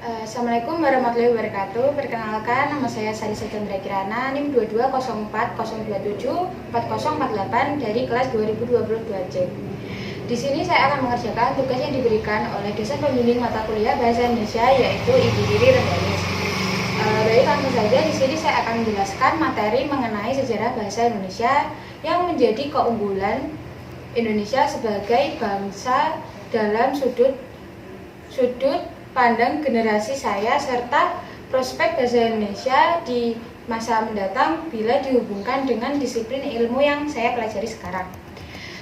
Assalamualaikum warahmatullahi wabarakatuh. Perkenalkan, nama saya Sarisa Chandra Kirana, NIM 22040274048 dari kelas 2022C. Di sini saya akan mengerjakan tugas yang diberikan oleh dosen pembimbing mata kuliah Bahasa Indonesia, yaitu Ibu Riri Rengganis. Baik, langsung saja di sini saya akan menjelaskan materi mengenai sejarah bahasa Indonesia yang menjadi keunggulan Indonesia sebagai bangsa dalam sudut pandang generasi saya serta prospek bahasa Indonesia di masa mendatang bila dihubungkan dengan disiplin ilmu yang saya pelajari sekarang.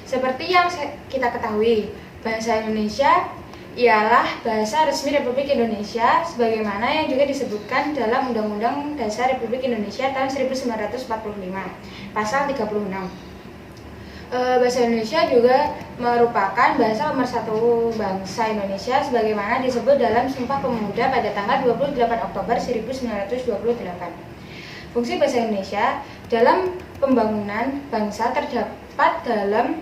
Seperti yang kita ketahui, bahasa Indonesia ialah bahasa resmi Republik Indonesia sebagaimana yang juga disebutkan dalam Undang-Undang Dasar Republik Indonesia tahun 1945, pasal 36. Bahasa Indonesia juga merupakan bahasa pemersatu bangsa Indonesia sebagaimana disebut dalam Sumpah Pemuda pada tanggal 28 Oktober 1928. Fungsi bahasa Indonesia dalam pembangunan bangsa terdapat dalam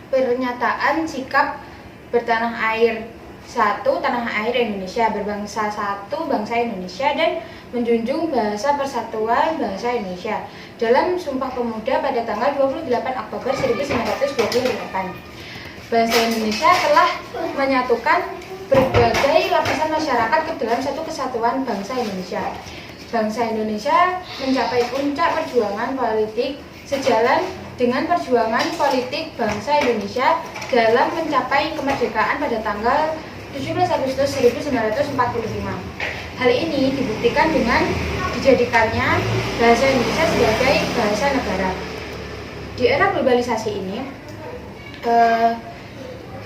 pernyataan sikap bertanah air satu, tanah air Indonesia, berbangsa satu, bangsa Indonesia, dan menjunjung bahasa persatuan bangsa Indonesia dalam Sumpah Pemuda pada tanggal 28 Oktober 1928. Bahasa Indonesia telah menyatukan berbagai lapisan masyarakat ke dalam satu kesatuan bangsa Indonesia. Bangsa Indonesia mencapai puncak perjuangan politik sejalan dengan perjuangan politik bangsa Indonesia dalam mencapai kemerdekaan pada tanggal 17 Agustus 1945. Hal ini dibuktikan dengan dijadikannya bahasa Indonesia sebagai bahasa negara. Di era globalisasi ini,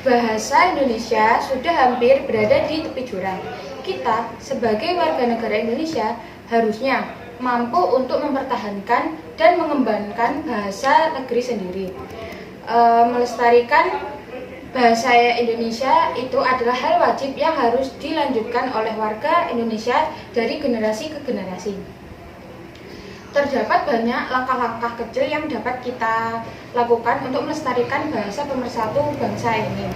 bahasa Indonesia sudah hampir berada di tepi jurang. Kita sebagai warga negara Indonesia harusnya mampu untuk mempertahankan dan mengembangkan bahasa negeri sendiri. Melestarikan bahasa Indonesia itu adalah hal wajib yang harus dilanjutkan oleh warga Indonesia dari generasi ke generasi. Terdapat banyak langkah-langkah kecil yang dapat kita lakukan untuk melestarikan bahasa pemersatu bangsa ini.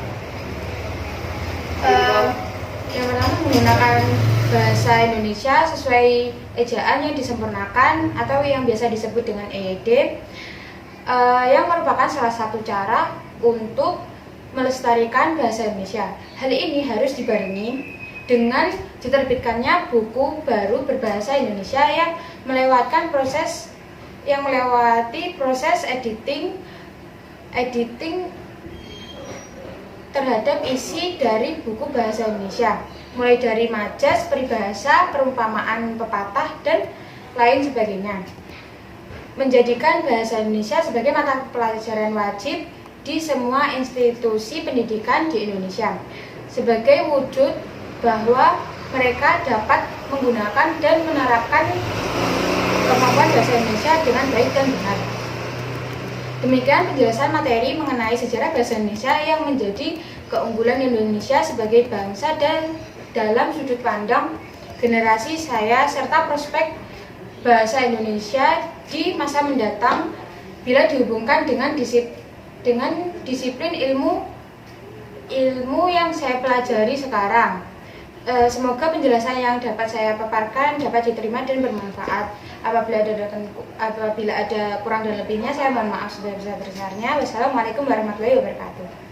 Yang pertama, menggunakan bahasa Indonesia sesuai ejaan yang disempurnakan atau yang biasa disebut dengan EYD, yang merupakan salah satu cara untuk melestarikan bahasa Indonesia. Hal ini harus dibarengi dengan diterbitkannya buku baru berbahasa Indonesia yang melewati proses editing terhadap isi dari buku bahasa Indonesia, mulai dari majas, peribahasa, perumpamaan, pepatah, dan lain sebagainya. Menjadikan bahasa Indonesia sebagai mata pelajaran wajib di semua institusi pendidikan di Indonesia sebagai wujud bahwa mereka dapat menggunakan dan menerapkan kemampuan bahasa Indonesia dengan baik dan benar. Demikian penjelasan materi mengenai sejarah bahasa Indonesia yang menjadi keunggulan Indonesia sebagai bangsa dan dalam sudut pandang generasi saya serta prospek bahasa Indonesia di masa mendatang bila dihubungkan dengan disiplin ilmu yang saya pelajari sekarang. Semoga penjelasan yang dapat saya paparkan dapat diterima dan bermanfaat. Apabila ada kurang dan lebihnya, saya mohon maaf sebesar-besarnya. Wassalamualaikum warahmatullahi wabarakatuh.